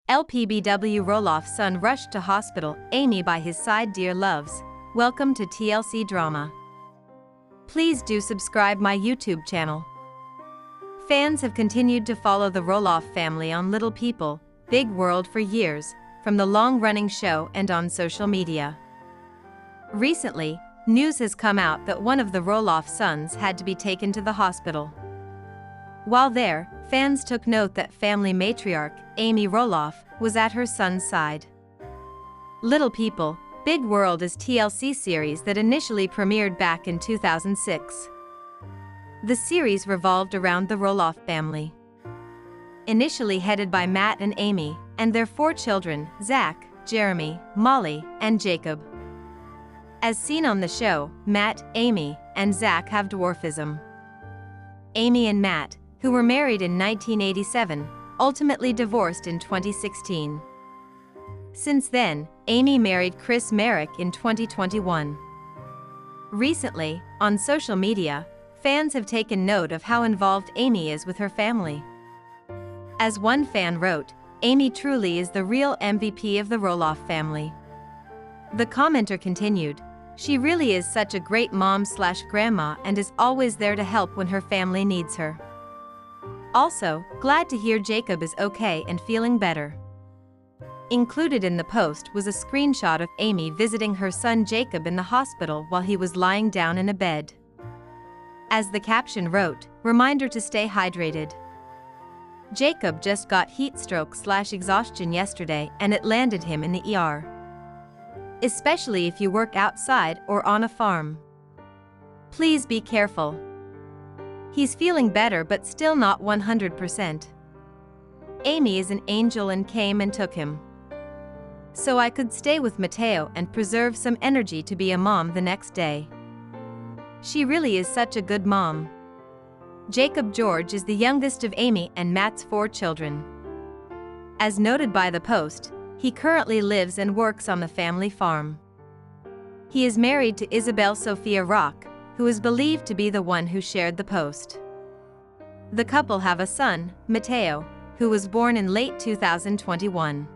LPBW Roloff's son rushed to hospital, Amy by his side. Dear loves, welcome to TLC Drama. Please do subscribe my YouTube channel. Fans have continued to follow the Roloff family on Little People, Big World for years, from the long-running show and on social media. Recently, news has come out that one of the Roloff sons had to be taken to the hospital. While there, fans took note that family matriarch, Amy Roloff, was at her son's side. Little People, Big World is TLC series that initially premiered back in 2006. The series revolved around the Roloff family. Initially headed by Matt and Amy, and their 4 children, Zach, Jeremy, Molly, and Jacob. As seen on the show, Matt, Amy, and Zach have dwarfism. Amy and Matt, who were married in 1987, ultimately divorced in 2016. Since then, Amy married Chris Merrick in 2021. Recently, on social media, fans have taken note of how involved Amy is with her family. As one fan wrote, "Amy truly is the real MVP of the Roloff family." The commenter continued, "She really is such a great mom/grandma and is always there to help when her family needs her. Also, glad to hear Jacob is okay and feeling better." Included in the post was a screenshot of Amy visiting her son Jacob in the hospital while he was lying down in a bed. As the caption wrote, "Reminder to stay hydrated." Jacob just got heat stroke/exhaustion yesterday and it landed him in the ER. Especially if you work outside or on a farm. Please be careful. He's feeling better but still not 100%. Amy is an angel and came and took him. So I could stay with Mateo and preserve some energy to be a mom the next day. She really is such a good mom. Jacob George is the youngest of Amy and Matt's 4 children. As noted by the post, he currently lives and works on the family farm. He is married to Isabel Sophia Rock, who is believed to be the one who shared the post. The couple have a son, Mateo, who was born in late 2021.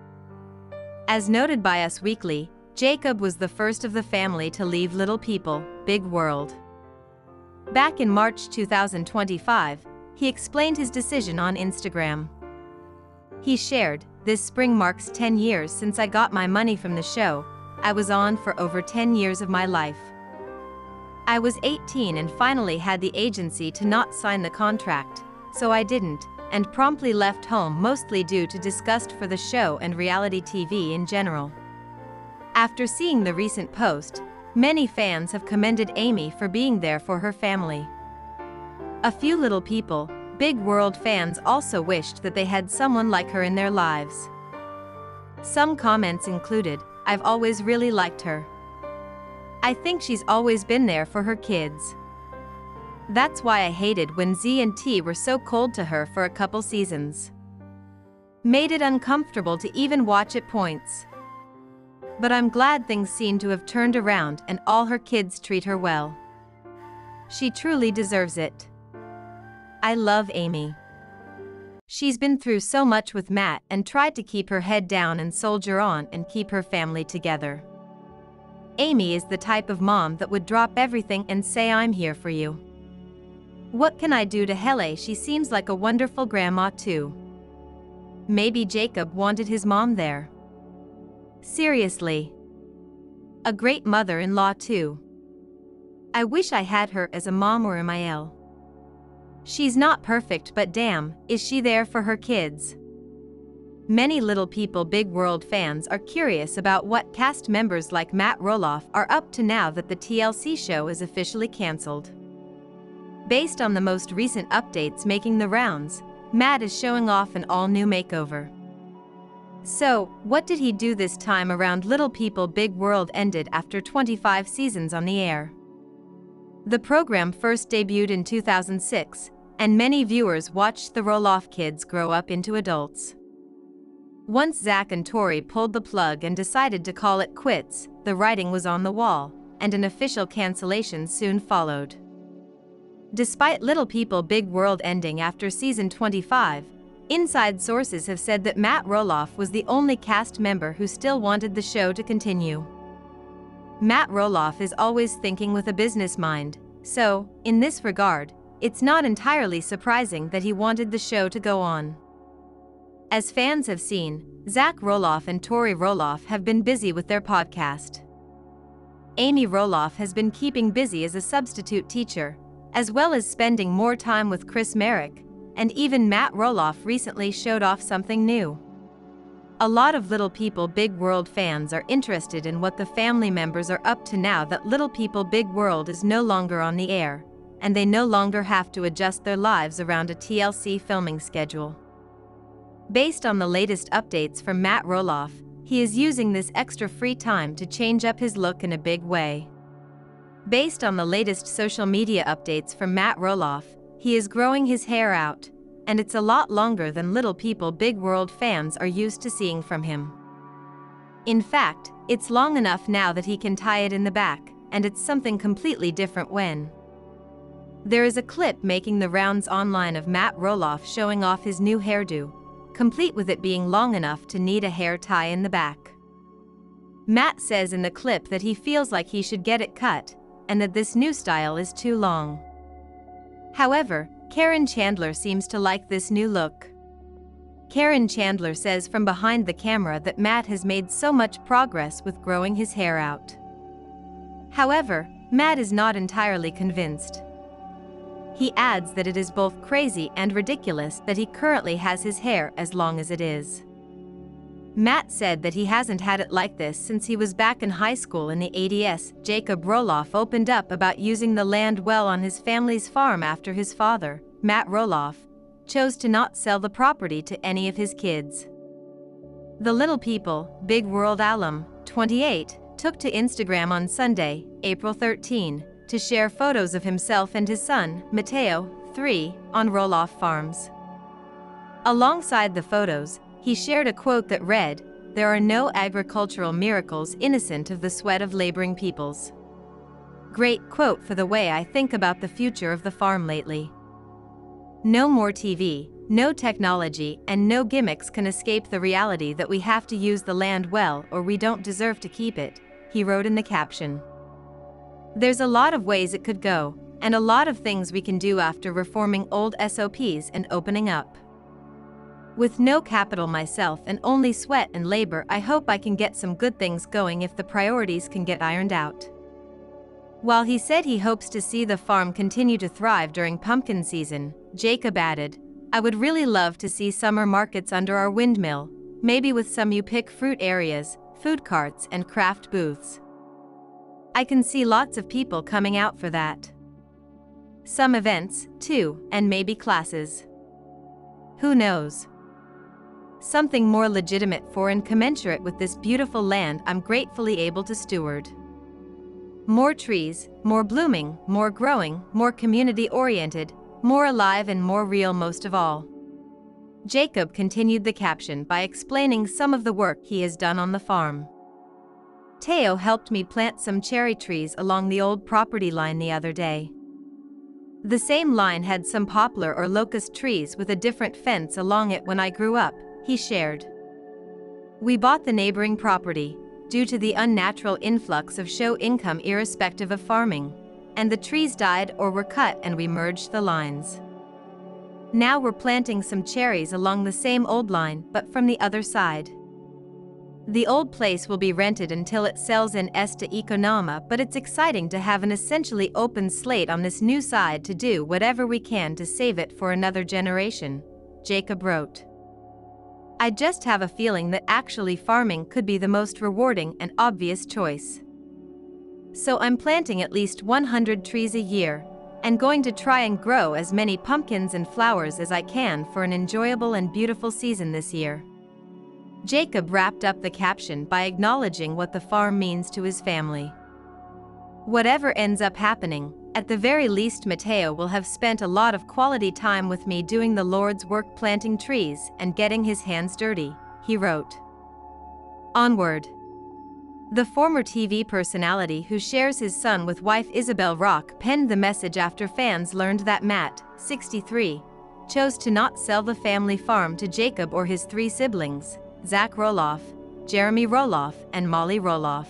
As noted by Us Weekly, Jacob was the first of the family to leave Little People, Big World. Back in March 2025, he explained his decision on Instagram. He shared, "This spring marks 10 years since I got my money from the show. I was on for over 10 years of my life. I was 18 and finally had the agency to not sign the contract, so I didn't, and promptly left home mostly due to disgust for the show and reality TV in general." After seeing the recent post, many fans have commended Amy for being there for her family. A few Little People, Big World fans also wished that they had someone like her in their lives. Some comments included, "I've always really liked her. I think she's always been there for her kids. That's why I hated when Z and T were so cold to her for a couple seasons. Made it uncomfortable to even watch at points. But I'm glad things seem to have turned around and all her kids treat her well. She truly deserves it. I love Amy. She's been through so much with Matt and tried to keep her head down and soldier on and keep her family together. Amy is the type of mom that would drop everything and say I'm here for you. What can I do to help? She seems like a wonderful grandma too. Maybe Jacob wanted his mom there. Seriously. A great mother-in-law too. I wish I had her as a mom or MIL. She's not perfect but damn, is she there for her kids." Many Little People Big World fans are curious about what cast members like Matt Roloff are up to now that the TLC show is officially cancelled. Based on the most recent updates making the rounds, Matt is showing off an all-new makeover. So, what did he do this time around? Little People Big World ended after 25 seasons on the air. The program first debuted in 2006, and many viewers watched the Roloff kids grow up into adults. Once Zach and Tori pulled the plug and decided to call it quits, the writing was on the wall, and an official cancellation soon followed. Despite Little People Big World ending after season 25, Inside sources have said that Matt Roloff was the only cast member who still wanted the show to continue. Matt Roloff is always thinking with a business mind, so, in this regard, it's not entirely surprising that he wanted the show to go on. As fans have seen, Zach Roloff and Tori Roloff have been busy with their podcast. Amy Roloff has been keeping busy as a substitute teacher, as well as spending more time with Chris Merrick, and even Matt Roloff recently showed off something new. A lot of Little People Big World fans are interested in what the family members are up to now that Little People Big World is no longer on the air, and they no longer have to adjust their lives around a TLC filming schedule. Based on the latest updates from Matt Roloff, he is using this extra free time to change up his look in a big way. Based on the latest social media updates from Matt Roloff, he is growing his hair out, and it's a lot longer than Little People Big World fans are used to seeing from him. In fact, it's long enough now that he can tie it in the back, and it's something completely different when. There is a clip making the rounds online of Matt Roloff showing off his new hairdo, complete with it being long enough to need a hair tie in the back. Matt says in the clip that he feels like he should get it cut, and that this new style is too long. However, Karen Chandler seems to like this new look. Karen Chandler says from behind the camera that Matt has made so much progress with growing his hair out. However, Matt is not entirely convinced. He adds that it is both crazy and ridiculous that he currently has his hair as long as it is. Matt said that he hasn't had it like this since he was back in high school in the 80s. Jacob Roloff opened up about using the land well on his family's farm after his father, Matt Roloff, chose to not sell the property to any of his kids. The Little People Big World alum, 28, took to Instagram on Sunday, April 13, to share photos of himself and his son, Mateo, 3, on Roloff Farms. Alongside the photos, he shared a quote that read, "There are no agricultural miracles innocent of the sweat of laboring peoples." Great quote for the way I think about the future of the farm lately. No more TV, no technology, and no gimmicks can escape the reality that we have to use the land well or we don't deserve to keep it, he wrote in the caption. There's a lot of ways it could go, and a lot of things we can do after reforming old SOPs and opening up. With no capital myself and only sweat and labor, I hope I can get some good things going if the priorities can get ironed out. While he said he hopes to see the farm continue to thrive during pumpkin season, Jacob added, "I would really love to see summer markets under our windmill, maybe with some you pick fruit areas, food carts and craft booths. I can see lots of people coming out for that. Some events, too, and maybe classes. Who knows? Something more legitimate for and commensurate with this beautiful land I'm gratefully able to steward. More trees, more blooming, more growing, more community-oriented, more alive and more real most of all." Jacob continued the caption by explaining some of the work he has done on the farm. "Teo helped me plant some cherry trees along the old property line the other day. The same line had some poplar or locust trees with a different fence along it when I grew up," he shared. "We bought the neighboring property, due to the unnatural influx of show income irrespective of farming, and the trees died or were cut and we merged the lines. Now we're planting some cherries along the same old line but from the other side. The old place will be rented until it sells in esta economa, but it's exciting to have an essentially open slate on this new side to do whatever we can to save it for another generation," Jacob wrote. "I just have a feeling that actually farming could be the most rewarding and obvious choice. So I'm planting at least 100 trees a year, and going to try and grow as many pumpkins and flowers as I can for an enjoyable and beautiful season this year." Jacob wrapped up the caption by acknowledging what the farm means to his family. "Whatever ends up happening, at the very least Mateo will have spent a lot of quality time with me doing the Lord's work planting trees and getting his hands dirty," he wrote. Onward. The former TV personality who shares his son with wife Isabel Rock penned the message after fans learned that Matt, 63, chose to not sell the family farm to Jacob or his three siblings, Zach Roloff, Jeremy Roloff, and Molly Roloff.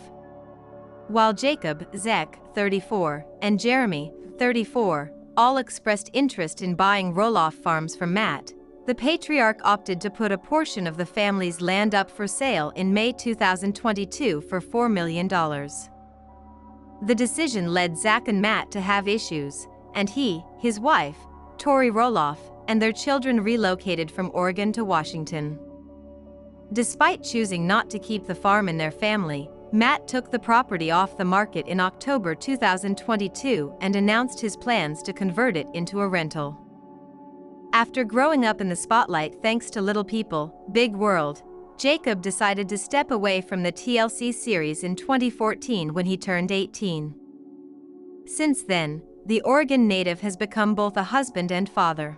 While Jacob, Zach, 34, and Jeremy, 34, all expressed interest in buying Roloff farms from Matt, the patriarch opted to put a portion of the family's land up for sale in May 2022 for $4 million. The decision led Zach and Matt to have issues, and he, his wife, Tori Roloff, and their children relocated from Oregon to Washington. Despite choosing not to keep the farm in their family, Matt took the property off the market in October 2022 and announced his plans to convert it into a rental. After growing up in the spotlight thanks to Little People, Big World, Jacob decided to step away from the TLC series in 2014 when he turned 18. Since then, the Oregon native has become both a husband and father.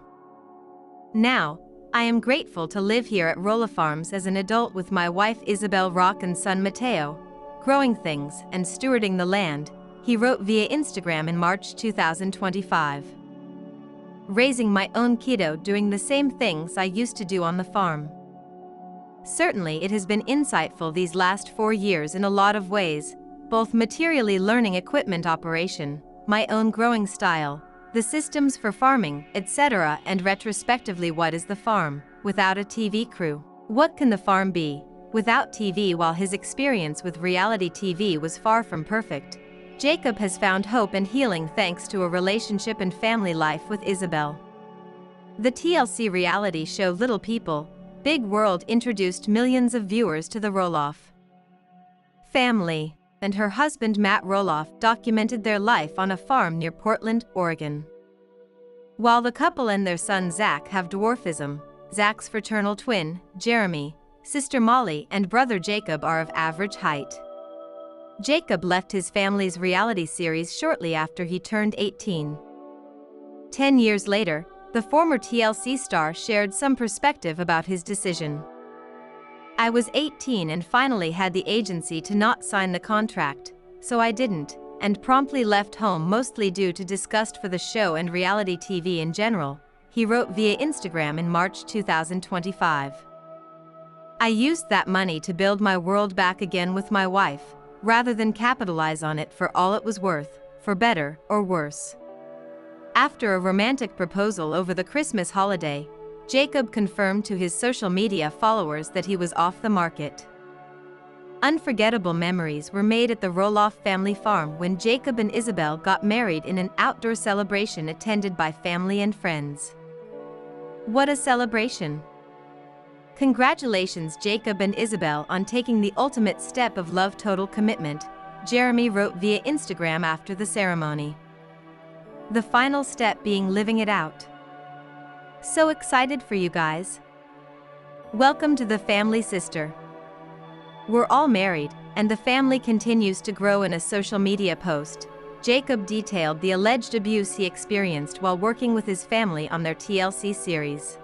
Now, I am grateful to live here at Roloff Farms as an adult with my wife Isabel Rock and son Mateo, growing things and stewarding the land, he wrote via Instagram in March 2025. Raising my own kiddo doing the same things I used to do on the farm. Certainly it has been insightful these last 4 years in a lot of ways, both materially learning equipment operation, my own growing style, the systems for farming, etc., and retrospectively what is the farm, without a TV crew? What can the farm be, without TV? While his experience with reality TV was far from perfect, Jacob has found hope and healing thanks to a relationship and family life with Isabel. The TLC reality show Little People, Big World introduced millions of viewers to the Roloff family, and her husband Matt Roloff documented their life on a farm near Portland, Oregon. While the couple and their son Zach have dwarfism, Zach's fraternal twin, Jeremy, sister Molly, and brother Jacob are of average height. Jacob left his family's reality series shortly after he turned 18. 10 years later, the former TLC star shared some perspective about his decision. I was 18 and finally had the agency to not sign the contract, so I didn't, and promptly left home mostly due to disgust for the show and reality TV in general, he wrote via Instagram in March 2025. I used that money to build my world back again with my wife, rather than capitalize on it for all it was worth, for better or worse. After a romantic proposal over the Christmas holiday, Jacob confirmed to his social media followers that he was off the market. Unforgettable memories were made at the Roloff family farm when Jacob and Isabel got married in an outdoor celebration attended by family and friends. What a celebration! Congratulations Jacob and Isabel on taking the ultimate step of love, total commitment, Jeremy wrote via Instagram after the ceremony. The final step being living it out. So excited for you guys. Welcome to the family, sister. We're all married, and the family continues to grow. In a social media post, Jacob detailed the alleged abuse he experienced while working with his family on their TLC series.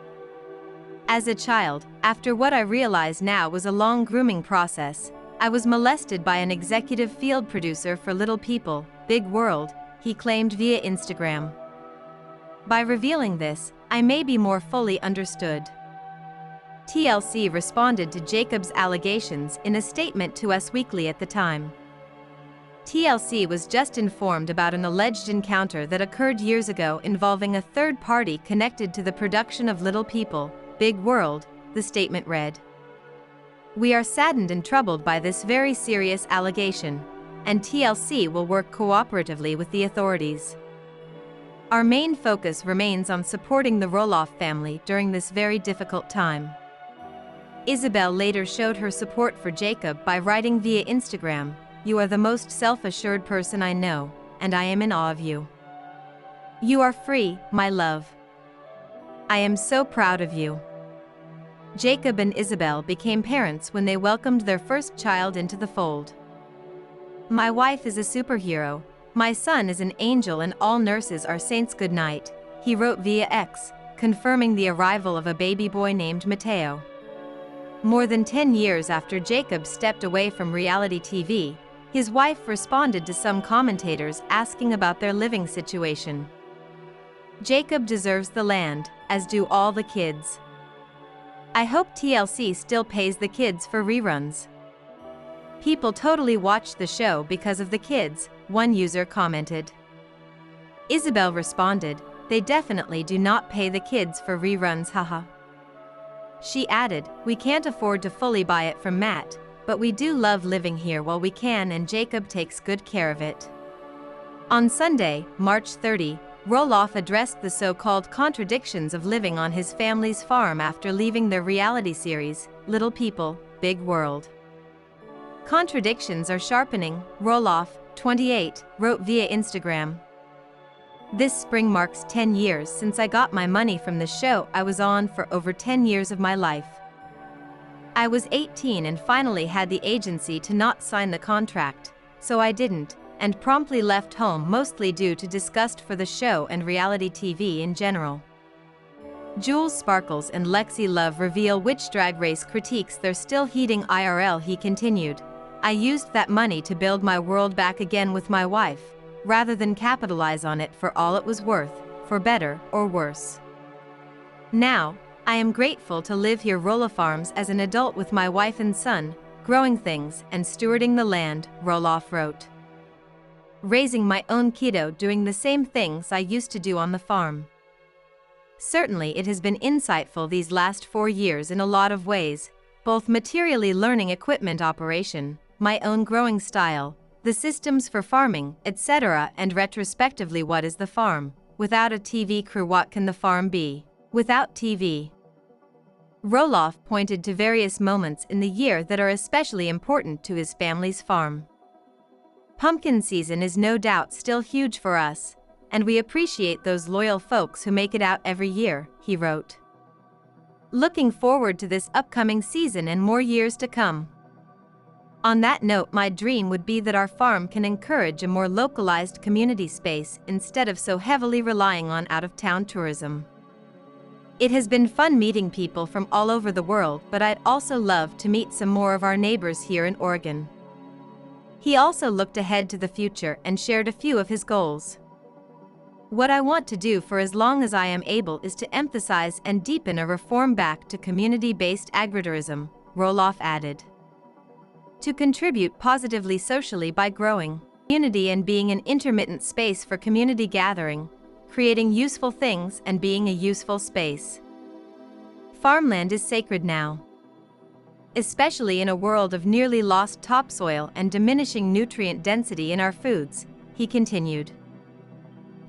As a child, after what I realize now was a long grooming process, I was molested by an executive field producer for Little People, Big World, he claimed via Instagram. By revealing this, I may be more fully understood. TLC responded to Jacob's allegations in a statement to Us Weekly at the time. TLC was just informed about an alleged encounter that occurred years ago involving a third party connected to the production of Little People, Big World, the statement read. We are saddened and troubled by this very serious allegation, and TLC will work cooperatively with the authorities. Our main focus remains on supporting the Roloff family during this very difficult time. Isabel later showed her support for Jacob by writing via Instagram, "You are the most self-assured person I know, and I am in awe of you. You are free, my love. I am so proud of you." Jacob and Isabel became parents when they welcomed their first child into the fold. My wife is a superhero, my son is an angel, and all nurses are saints. Good night, he wrote via X, confirming the arrival of a baby boy named Mateo. More than 10 years after Jacob stepped away from reality TV, his wife responded to some commentators asking about their living situation. Jacob deserves the land, as do all the kids. I hope TLC still pays the kids for reruns. People totally watch the show because of the kids, one user commented. Isabel responded, they definitely do not pay the kids for reruns, haha. She added, we can't afford to fully buy it from Matt, but we do love living here while we can and Jacob takes good care of it. On Sunday, March 30, Roloff addressed the so-called contradictions of living on his family's farm after leaving their reality series, Little People, Big World. Contradictions are sharpening, Roloff, 28, wrote via Instagram. This spring marks 10 years since I got my money from the show I was on for over 10 years of my life. I was 18 and finally had the agency to not sign the contract, so I didn't, and promptly left home mostly due to disgust for the show and reality TV in general. Jules Sparkles and Lexi Love reveal which Drag Race critiques they're still heeding IRL. He continued, I used that money to build my world back again with my wife, rather than capitalize on it for all it was worth, for better or worse. Now, I am grateful to live here Roloff Farms as an adult with my wife and son, growing things and stewarding the land, Roloff wrote. Raising my own kiddo doing the same things I used to do on the farm. Certainly it has been insightful these last 4 years in a lot of ways, both materially learning equipment operation, my own growing style, the systems for farming, etc. and retrospectively what is the farm, without a TV crew what can the farm be, without TV. Roloff pointed to various moments in the year that are especially important to his family's farm. Pumpkin season is no doubt still huge for us, and we appreciate those loyal folks who make it out every year, he wrote. Looking forward to this upcoming season and more years to come. On that note, my dream would be that our farm can encourage a more localized community space instead of so heavily relying on out-of-town tourism. It has been fun meeting people from all over the world, but I'd also love to meet some more of our neighbors here in Oregon. He also looked ahead to the future and shared a few of his goals. What I want to do for as long as I am able is to emphasize and deepen a reform back to community-based agritourism, Roloff added. To contribute positively socially by growing community and being an intermittent space for community gathering, creating useful things and being a useful space. Farmland is sacred now. Especially in a world of nearly lost topsoil and diminishing nutrient density in our foods, he continued.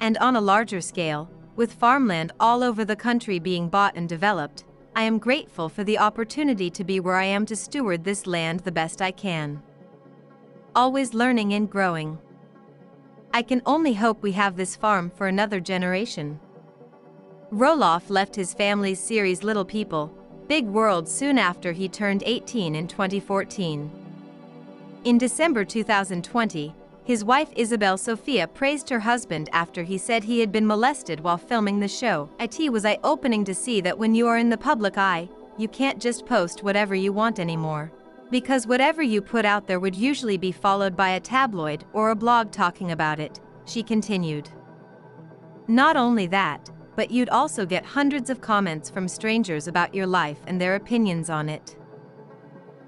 And on a larger scale, with farmland all over the country being bought and developed, I am grateful for the opportunity to be where I am to steward this land the best I can. Always learning and growing. I can only hope we have this farm for another generation. Roloff left his family's series Little People, Big World soon after he turned 18 in 2014. In December 2020, his wife Isabel Sophia praised her husband after he said he had been molested while filming the show. It was eye-opening to see that when you are in the public eye, you can't just post whatever you want anymore. Because whatever you put out there would usually be followed by a tabloid or a blog talking about it, she continued. Not only that, but you'd also get hundreds of comments from strangers about your life and their opinions on it.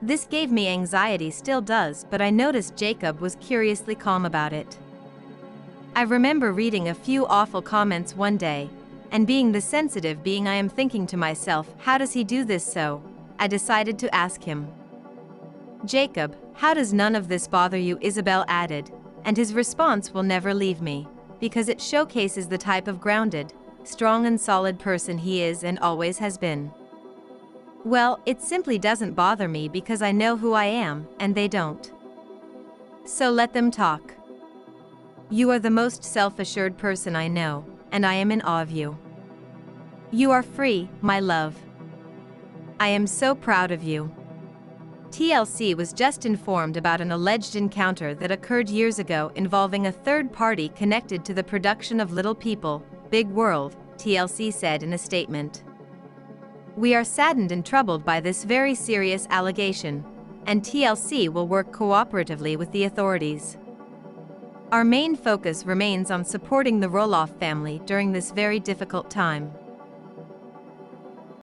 This gave me anxiety, still does, but I noticed Jacob was curiously calm about it. I remember reading a few awful comments one day, and being the sensitive being I am thinking to myself, how does he do this? So I decided to ask him. Jacob, how does none of this bother you? Isabel added, and his response will never leave me, because it showcases the type of grounded, strong and solid person he is and always has been. Well, it simply doesn't bother me because I know who I am, and they don't. So let them talk. You are the most self-assured person I know, and I am in awe of you. You are free, my love. I am so proud of you. TLC was just informed about an alleged encounter that occurred years ago involving a third party connected to the production of Little People, Big World, TLC said in a statement. We are saddened and troubled by this very serious allegation, and TLC will work cooperatively with the authorities. Our main focus remains on supporting the Roloff family during this very difficult time.